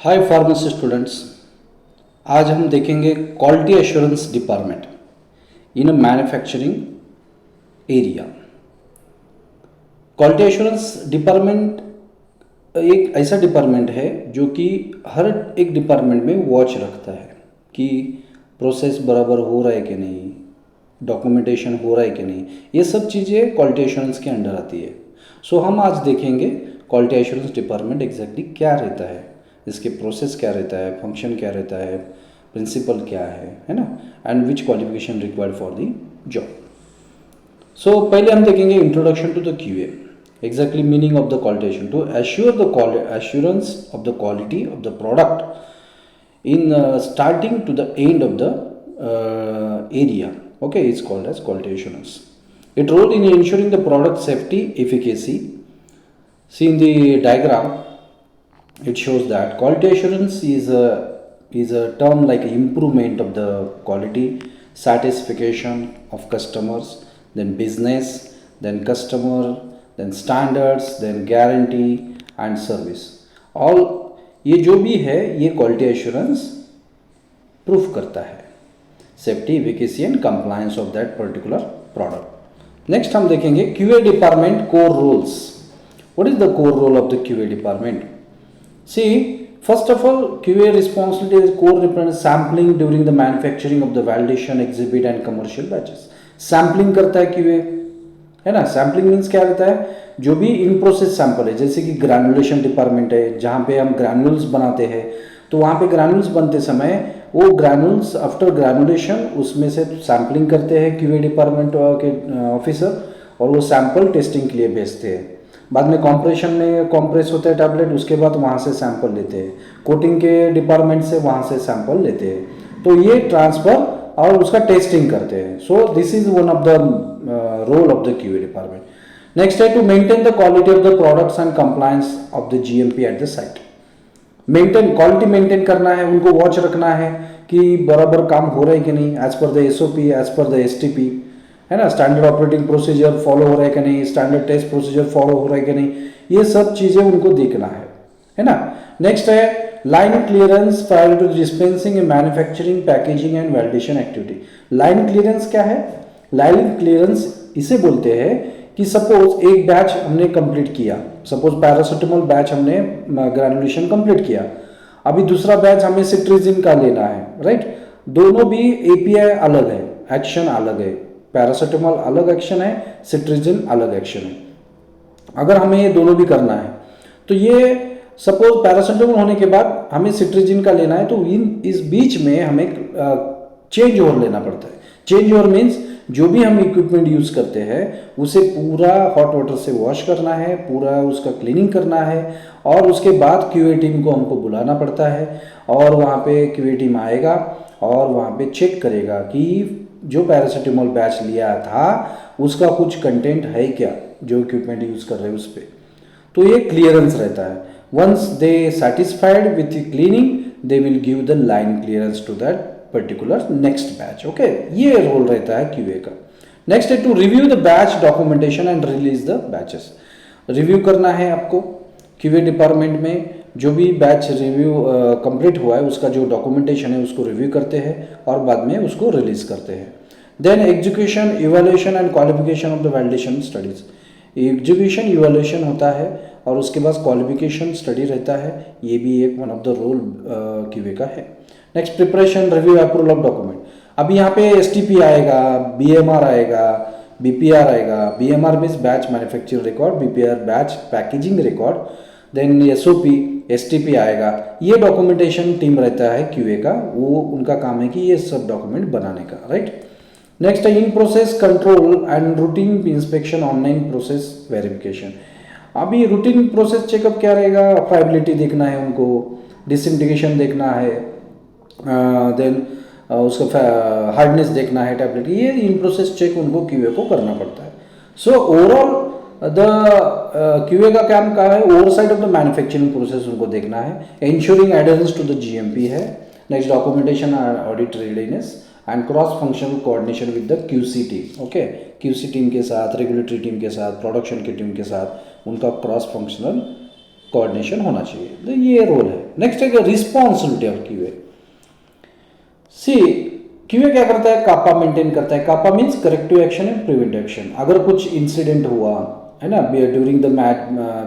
हाय pharmacy students. आज हम देखेंगे quality assurance department in a manufacturing area. Quality assurance department एक ऐसा डिपार्टमेंट है जो कि हर एक डिपार्टमेंट में वॉच रखता है कि प्रोसेस बराबर हो रहा है कि नहीं, डॉक्यूमेंटेशन हो रहा है कि नहीं। ये सब चीज़ें क्वालिटी एश्योरेंस के अंडर आती है। सो हम आज देखेंगे क्वालिटी एश्योरेंस डिपार्टमेंट एग्जैक्टली क्या रहता है, इसके प्रोसेस क्या रहता है, फंक्शन क्या रहता है, प्रिंसिपल क्या है ना, and which qualification required for the job. So पहले हम देखेंगे introduction to the QA, exactly meaning of the qualification to assure the assurance of the quality of the product in starting to the end of the area. Okay, it's called as quality assurance. It role in ensuring the product safety efficacy. See in the diagram it shows that quality assurance is a term like improvement of the quality, satisfaction of customers, then business, then customer, then standards, then guarantee and service. all ये जो भी है ये quality assurance proof करता है safety, efficacy and compliance of that particular product. Next हम देखेंगे QA department core roles. What is the core role of the QA department? See, first of all, QA responsibility is core represent sampling during the manufacturing of the validation, exhibit and commercial batches. Sampling करता है QA, है ना। Sampling means क्या रहता है? जो भी in process sample है, जैसे कि ग्रैनुलेशन डिपार्टमेंट है जहाँ पे हम ग्रैनुल्स बनाते हैं, तो वहाँ पे ग्रैनुल्स बनते समय वो ग्रैनुल्स आफ्टर ग्रैनुलेशन उसमें से सैम्पलिंग करते हैं क्यूए डिपार्टमेंट के ऑफिसर, और वो सैंपल टेस्टिंग के लिए भेजते हैं। बाद में कॉम्प्रेशन में कॉम्प्रेस होते हैं टैबलेट, उसके बाद वहाँ से सैंपल लेते हैं, कोटिंग के डिपार्टमेंट से वहाँ से सैंपल लेते हैं, तो ये ट्रांसफ़र और उसका टेस्टिंग करते हैं। So this is one of the role of the QA department. Next है to maintain the quality of the products and compliance of the GMP at the site. Maintain, quality maintain करना है, उनको watch रखना है कि बराबर काम हो रहा है कि नहीं, as per the SOP, as per the STP, है ना। स्टैंडर्ड ऑपरेटिंग प्रोसीजर फॉलो हो रहा है कि नहीं, स्टैंडर्ड टेस्ट प्रोसीजर फॉलो हो रहा है कि नहीं, ये सब चीज़ें उनको देखना है ना। नेक्स्ट है line clearance prior to dispensing in manufacturing, packaging and validation activity. Line clearance क्या है? लाइन क्लियरेंस इसे बोलते हैं कि सपोज एक बैच हमने कंप्लीट किया, सपोज पैरासिटामोल बैच हमने ग्रैनुलेशन कंप्लीट किया, अभी दूसरा बैच हमें सिट्रिजिन का लेना है, राइट। दोनों भी एपीआई अलग है, एक्शन अलग है, पैरासिटामोल अलग एक्शन है, सिट्रिजिन अलग एक्शन है। अगर हमें ये दोनों भी करना है तो ये सपोज पैरासिटामोल होने के बाद हमें सिट्रिजिन का लेना है, तो इस बीच में हमें चेंज ओवर लेना पड़ता है। चेंज ओवर मीन्स जो भी हम इक्विपमेंट यूज़ करते हैं उसे पूरा हॉट वाटर से वॉश करना है, पूरा उसका क्लीनिंग करना है, और उसके बाद क्यूए टीम को हमको बुलाना पड़ता है, और वहाँ पे क्यूए टीम आएगा और वहाँ पे चेक करेगा कि जो पैरासिटामोल बैच लिया था उसका कुछ कंटेंट है क्या, जो इक्विपमेंट यूज़ कर रहे हैं उस पर। तो ये क्लियरेंस रहता है। Once they satisfied with cleaning they will give the line clearance to that particular next batch. Okay, ये रोल रहता है क्यूए का। नेक्स्ट है to review the batch documentation and release the batches. Review करना है आपको क्यूए डिपार्टमेंट में, जो भी बैच रिव्यू कंप्लीट हुआ है उसका जो डॉक्यूमेंटेशन है उसको रिव्यू करते हैं और बाद में उसको रिलीज करते हैं। Then execution, evaluation and qualification of the validation studies. Execution, evaluation होता है और उसके बाद क्वालिफिकेशन स्टडी रहता है, ये भी एक one of the role QA का है। Next preparation, review, approval of document. अभी यहाँ पे एसटीपी आएगा, बीएमआर आएगा, बीपीआर आएगा। BMR means batch manufacture record, BPR batch packaging record, then SOP, STP आएगा। ये डॉक्यूमेंटेशन टीम रहता है क्यूए का, वो उनका काम है कि ये सब डॉक्यूमेंट बनाने का, राइट। नेक्स्ट है in process control and routine inspection, online process verification. अभी रूटीन प्रोसेस चेकअप क्या रहेगा? अप्लायबिलिटी देखना है उनको, डिसइंटीग्रेशन देखना है, देन उसका हार्डनेस देखना है टैबलेट, ये इन प्रोसेस चेक उनको क्यूए को करना पड़ता है। सो ओवरऑल द क्यूए का काम क्या है? Oversight of the manufacturing process उनको देखना है, ensuring adherence to the GMP है। Next documentation and audit readiness and cross functional coordination with the QC team. Okay, QC team के साथ, रेगुलेटरी टीम के साथ, प्रोडक्शन की टीम के साथ उनका क्रॉस फंक्शनल कोऑर्डिनेशन होना चाहिए, तो ये रोल है। नेक्स्ट है responsibility of QA. See QA क्या करता है, कापा मेंटेन करता है। CAPA means corrective action and preventive action. अगर कुछ इंसिडेंट हुआ है ना ड्यूरिंग द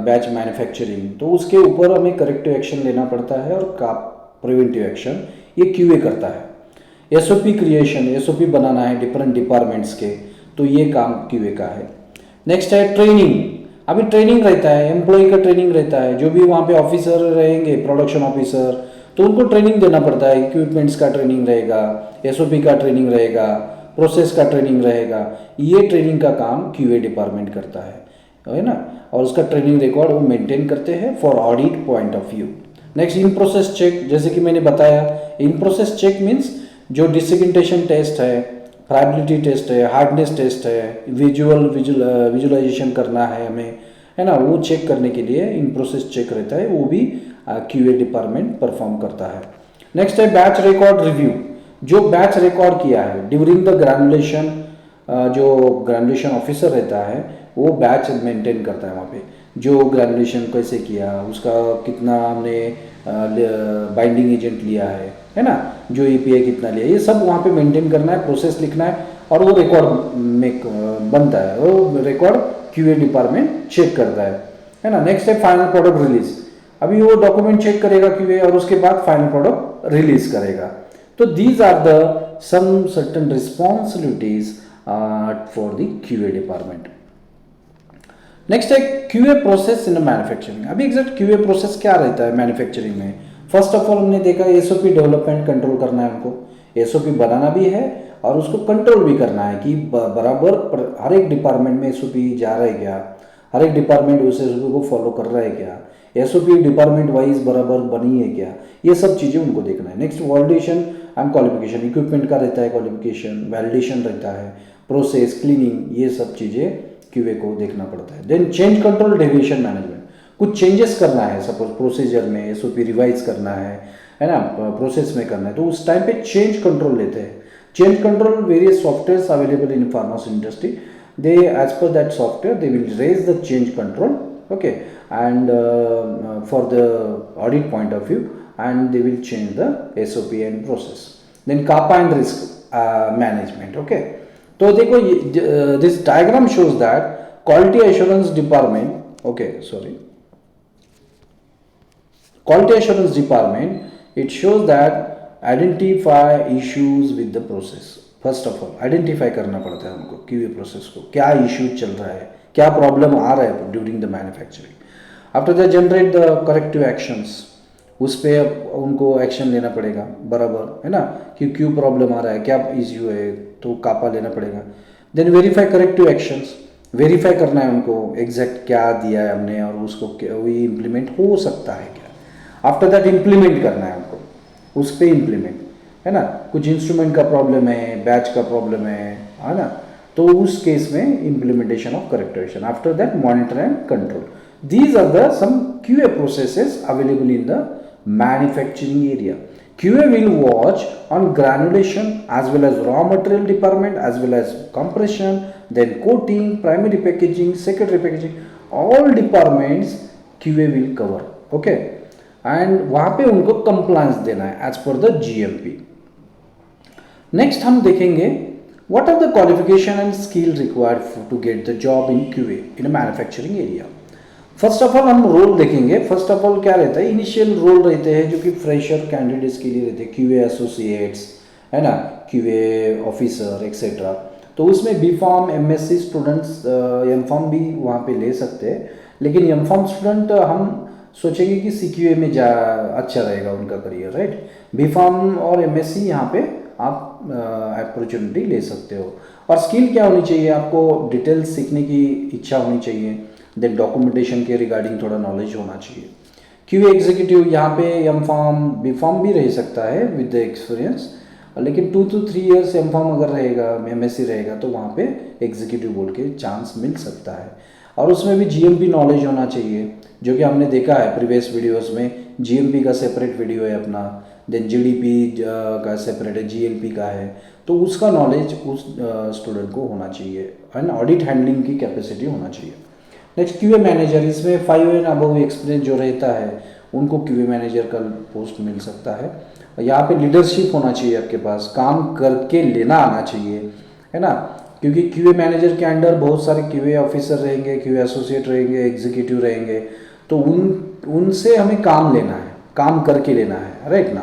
बैच मैन्युफैक्चरिंग, तो उसके ऊपर हमें करेक्टिव एक्शन लेना पड़ता है, और प्रिवेंटिव एक्शन ये क्यूए करता है। एसओपी क्रिएशन, एसओपी बनाना है डिफरेंट डिपार्टमेंट्स के, तो ये काम क्यूए का है। नेक्स्ट है ट्रेनिंग। अभी ट्रेनिंग रहता है, एम्प्लॉय का ट्रेनिंग रहता है, जो भी वहाँ पे ऑफिसर रहेंगे, प्रोडक्शन ऑफिसर, तो उनको ट्रेनिंग देना पड़ता है। इक्विपमेंट्स का ट्रेनिंग रहेगा, एसओपी का ट्रेनिंग रहेगा, प्रोसेस का ट्रेनिंग रहेगा। ये ट्रेनिंग का काम क्यूए डिपार्टमेंट करता है ना, और उसका ट्रेनिंग रिकॉर्ड वो मेंटेन करते हैं for audit point of view. Next in process check, जैसे कि मैंने बताया, इन प्रोसेस चेक मीन्स जो डिसेगमेंटेशन टेस्ट है, फ्राइबिलिटी टेस्ट है, हार्डनेस टेस्ट है, विजुअलाइजेशन करना है हमें, है ना, वो चेक करने के लिए इन प्रोसेस चेक रहता है, वो भी क्यूए डिपार्टमेंट परफॉर्म करता है। नेक्स्ट है बैच रिकॉर्ड रिव्यू। जो बैच रिकॉर्ड किया है ड्यूरिंग द ग्रैनुलेशन, जो ग्रैनुलेशन ऑफिसर रहता है वो बैच मेंटेन करता है वहाँ पे, जो ग्रैनुलेशन कैसे किया, उसका कितना हमने बाइंडिंग एजेंट लिया है ना, जो एपीआई कितना लिया, ये सब वहाँ पे मेंटेन करना है, प्रोसेस लिखना है, और वो रिकॉर्ड में बनता है, वो रिकॉर्ड क्यूए डिपार्टमेंट चेक करता है ना। नेक्स्ट है फाइनल प्रोडक्ट रिलीज। अभी वो डॉक्यूमेंट चेक करेगा क्यूए, और उसके बाद फाइनल प्रोडक्ट रिलीज करेगा। तो these are the some certain responsibilities for the QA department. Next है क्यूए प्रोसेस इन मैन्युफैक्चरिंग। अभी एग्जैक्ट क्यूए प्रोसेस क्या रहता है मैन्युफैक्चरिंग में। फर्स्ट ऑफ ऑल हमने देखा एसओपी डेवलपमेंट कंट्रोल करना है हमको, एसओपी बनाना भी है और उसको कंट्रोल भी करना है कि बराबर हर एक डिपार्टमेंट में एसओपी जा रहा है क्या, हर एक डिपार्टमेंट उस एसओपी को फॉलो कर रहा है क्या, एसओपी डिपार्टमेंट वाइज बराबर बनी है क्या, ये सब चीज़ें उनको देखना है। Next validation and qualification, equipment का रहता है क्वालिफिकेशन, वैलिडेशन रहता है, प्रोसेस, क्लीनिंग, ये सब चीज़ें क्यूए को देखना पड़ता है। Then change control deviation management, कुछ चेंजेस करना है, सपोज प्रोसीजर में एसओपी रिवाइज करना है ना, प्रोसेस में करना है, तो उस टाइम पे चेंज कंट्रोल लेते हैं। Change control various softwares available in pharmacy industry, they as per that software they will raise the change control, okay, and for the audit point of view, and they will change the SOP and process. Then CAPA and risk management, okay. तो देखो this diagram shows that quality assurance department, okay, sorry, quality assurance department, it shows that identify issues with the process. First of all identify करना पड़ता है हमको QA process को, क्या issue चल रहा है, क्या प्रॉब्लम आ रहा है during the manufacturing. After that generate the corrective actions, उस पर उनको एक्शन लेना पड़ेगा बराबर, है ना, कि क्यों प्रॉब्लम आ रहा है, क्या इश्यू है, तो कापा लेना पड़ेगा। Then verify corrective actions, verify करना है उनको एग्जैक्ट क्या दिया है हमने और उसको वही इम्प्लीमेंट हो सकता है क्या। आफ्टर दैट इम्प्लीमेंट करना है उनको, उस पर इम्प्लीमेंट, है ना, कुछ इंस्ट्रूमेंट का प्रॉब्लम है, बैच का प्रॉब्लम है ना, तो उस केस में implementation of corrective action. After that monitor and control. These are the some QA processes available in the manufacturing area. QA will watch on granulation as well as raw material department as well as compression, then coating, primary packaging, secondary packaging, all departments QA will cover, okay, and वहाँ पे उनको compliance देना है as per the GMP। Next हम देखेंगे what are the qualification and skill required to get the job in QA in a manufacturing area। First of all हम role देखेंगे। First of all क्या रहता है, इनिशियल रोल रहते हैं जो कि फ्रेशर कैंडिडेट्स के लिए रहते हैं, QA एसोसिएट्स, है ना, QA ऑफिसर एक्सेट्रा। तो उसमें B pharm MSc students M pharm भी वहाँ पे ले सकते हैं, लेकिन एम फार्म स्टूडेंट हम सोचेंगे कि CQA में जा अच्छा रहेगा उनका करियर, राइट। बी फार्म और MSc यहाँ पे आप अपॉर्चुनिटी ले सकते हो। और स्किल क्या होनी चाहिए, आपको डिटेल्स सीखने की इच्छा होनी चाहिए, देन डॉक्यूमेंटेशन के रिगार्डिंग थोड़ा नॉलेज होना चाहिए। QA एग्जीक्यूटिव यहाँ पे एम फार्म बी फार्म भी रह सकता है विद द एक्सपीरियंस, लेकिन 2 to 3 years एम फार्म अगर रहेगा, MSc रहेगा, तो वहाँ पे एग्जीक्यूटिव बोल के चांस मिल सकता है। और उसमें भी GMP नॉलेज होना चाहिए, जो कि हमने देखा है प्रीवियस वीडियोस में। GMP का सेपरेट वीडियो है अपना, देन GDP का सेपरेट है, GLP का है, तो उसका नॉलेज उस स्टूडेंट को होना चाहिए, एंड ऑडिट हैंडलिंग की कैपेसिटी होना चाहिए। नेक्स्ट क्यूए मैनेजर, इसमें 5 एंड अबव एक्सपीरियंस जो रहता है उनको क्यूए मैनेजर का पोस्ट मिल सकता है। यहाँ पे लीडरशिप होना चाहिए आपके पास, काम करके लेना आना चाहिए, है ना, क्योंकि क्यूए मैनेजर के अंडर बहुत सारे क्यूए ऑफिसर रहेंगे, क्यूए एसोसिएट रहेंगे, एग्जीक्यूटिव रहेंगे, तो उनसे हमें काम लेना है, काम करके लेना है, राइट ना।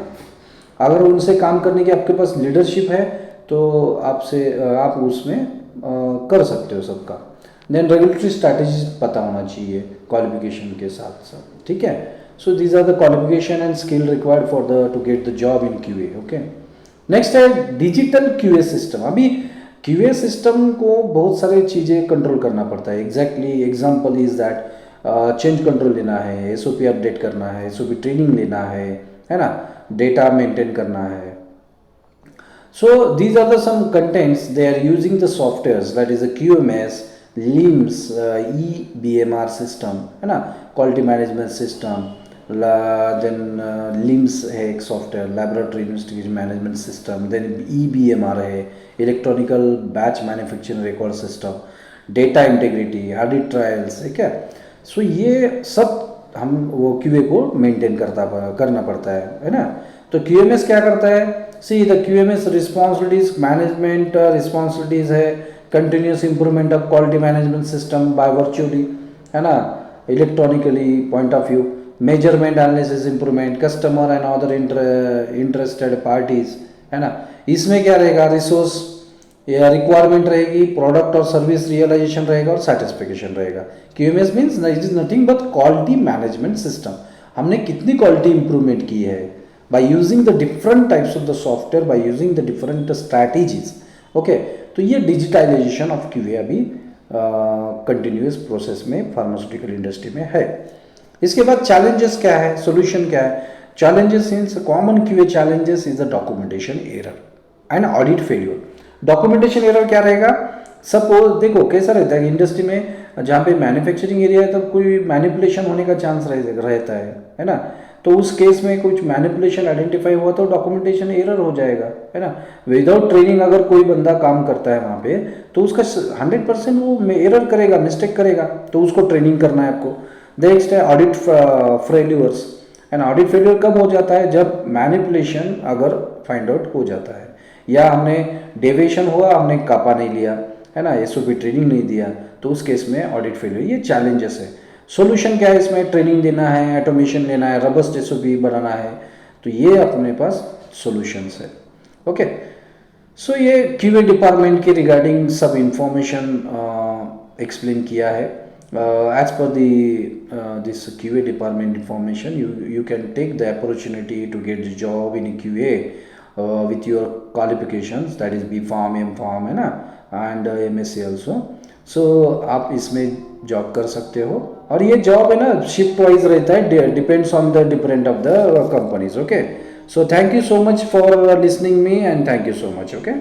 अगर उनसे काम करने की आपके पास लीडरशिप है तो आप उसमें कर सकते हो सबका। देन रेगुलेटरी स्ट्रैटेजी पता होना चाहिए क्वालिफिकेशन के साथ साथ, ठीक है। So these are the qualification and skill required for the to get the job in QA, okay. Next है डिजिटल क्यूए सिस्टम। अभी क्यूए सिस्टम को बहुत सारी चीज़ें कंट्रोल करना पड़ता है। Example is that change control लेना है, एसओपी अपडेट करना है, एसओपी ट्रेनिंग लेना है ना, डेटा मेंटेन करना है। So these are the some contents they are using the softwares, that is a QMS, LIMS, EBMR system, है ना, quality management system, then LIMS है एक software, laboratory investigation management system, then EBMR है electronical batch manufacturing record system, data integrity, audit trials, है क्या। सो ये सब हम वो क्यूए को मेंटेन करना पड़ता है ना। तो क्यूएमएस क्या करता है, see the QMS responsibilities, management responsibilities है continuous improvement of quality management system by virtually, है ना, electronically point of view, measurement analysis improvement, customer and other interested parties, है ना। इसमें क्या रहेगा, रिसोर्स या रिक्वायरमेंट रहेगी, प्रोडक्ट और सर्विस रियलाइजेशन रहेगा और सेटिस्फिकेशन रहेगा। QMS means it is nothing but quality management system. हमने कितनी क्वालिटी इंप्रूवमेंट की है by using the different types of the software, by using the different strategies, okay. तो ये डिजिटाइजेशन ऑफ क्यूए अभी कंटिन्यूस प्रोसेस में pharmaceutical industry में है। इसके बाद चैलेंजेस क्या है, सोल्यूशन क्या है। Challenges means common QA challenges is the documentation error and audit failure. Documentation error क्या रहेगा, सपोज देखो कैसा रहता है इंडस्ट्री में, जहाँ पे मैन्युफैक्चरिंग एरिया है तब कोई मैनिपुलेशन होने का चांस रहता है ना। तो उस केस में कुछ मैनिपुलेशन आइडेंटिफाई हुआ तो डॉक्यूमेंटेशन एरर हो जाएगा, है ना। विदाउट ट्रेनिंग अगर कोई बंदा काम करता है वहाँ पे तो उसका 100% वो एरर करेगा, मिस्टेक करेगा, तो उसको ट्रेनिंग करना है आपको। नेक्स्ट है audit failures. And audit failure कब हो जाता है, जब मैनिपुलेशन अगर फाइंड आउट हो जाता है, या हमने डेविएशन हुआ, हमने कापा नहीं लिया, है ना, एसओपी ट्रेनिंग नहीं दिया, तो उस केस में ऑडिट फेल्यूर। ये चैलेंजेस है। सॉल्यूशन क्या है, इसमें ट्रेनिंग देना है, ऑटोमेशन लेना है, रबस्ट एसओपी बनाना है, तो ये अपने पास सॉल्यूशंस है, ओके। सो ये क्यूए डिपार्टमेंट के रिगार्डिंग सब इंफॉर्मेशन एक्सप्लेन किया है। As per this QA department information, you can take the opportunity to get the job in QA with your qualifications, that is B Farm, M Farm, है ना, and MSc also. So आप इसमें job कर सकते हो, और ये job है ना शिफ्ट वाइज रहता है, depends on the different of the companies, okay. So thank you so much for listening me and thank you so much, okay.